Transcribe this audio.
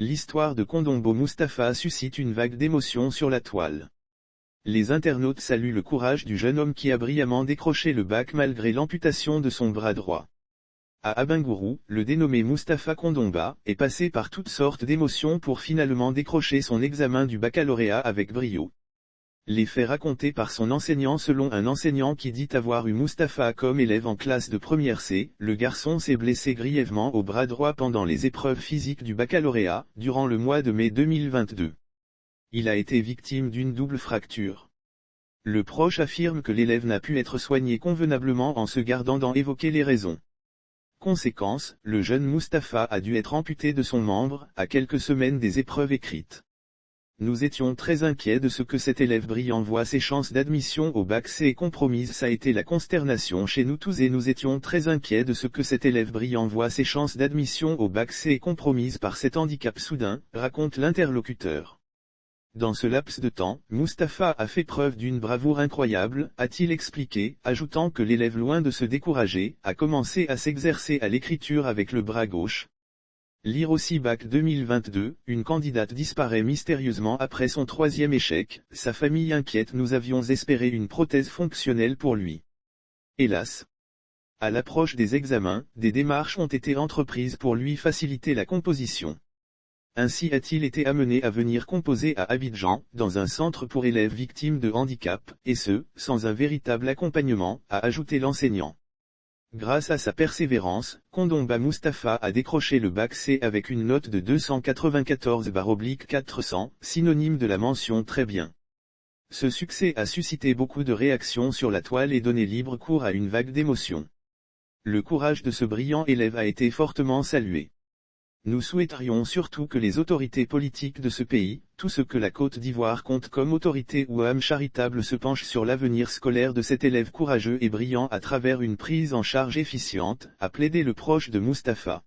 l'histoire de Kondombo Mustapha suscite une vague d'émotion sur la toile. Les internautes saluent le courage du jeune homme qui a brillamment décroché le bac malgré l'amputation de son bras droit. À Abengourou, le dénommé Mustapha Kondomba est passé par toutes sortes d'émotions pour finalement décrocher son examen du baccalauréat avec brio. Les faits racontés par son enseignant. Selon un enseignant qui dit avoir eu Mustapha comme élève en classe de première C, le garçon s'est blessé grièvement au bras droit pendant les épreuves physiques du baccalauréat, durant le mois de mai 2022. Il a été victime d'une double fracture. Le proche affirme que l'élève n'a pu être soigné convenablement en se gardant d'en évoquer les raisons. Conséquence, le jeune Mustapha a dû être amputé de son membre, à quelques semaines des épreuves écrites. Nous étions très inquiets de ce que cet élève brillant voit ses chances d'admission au bac C compromises. Ça a été la consternation chez nous tous et nous étions très inquiets de ce que cet élève brillant voit ses chances d'admission au bac C compromises par cet handicap soudain, raconte l'interlocuteur. Dans ce laps de temps, Mustapha a fait preuve d'une bravoure incroyable, a-t-il expliqué, ajoutant que l'élève, loin de se décourager, a commencé à s'exercer à l'écriture avec le bras gauche. Lire aussi bac 2022, une candidate disparaît mystérieusement après son 3e échec, sa famille inquiète. Nous avions espéré une prothèse fonctionnelle pour lui. Hélas. À l'approche des examens, des démarches ont été entreprises pour lui faciliter la composition. Ainsi a-t-il été amené à venir composer à Abidjan, dans un centre pour élèves victimes de handicap, et ce, sans un véritable accompagnement, a ajouté l'enseignant. Grâce à sa persévérance, Kondomba Mustapha a décroché le bac C avec une note de 294/400, synonyme de la mention très bien. Ce succès a suscité beaucoup de réactions sur la toile et donné libre cours à une vague d'émotions. Le courage de ce brillant élève a été fortement salué. Nous souhaiterions surtout que les autorités politiques de ce pays, tout ce que la Côte d'Ivoire compte comme autorité ou âme charitable, se penchent sur l'avenir scolaire de cet élève courageux et brillant à travers une prise en charge efficiente, a plaidé le proche de Mustapha.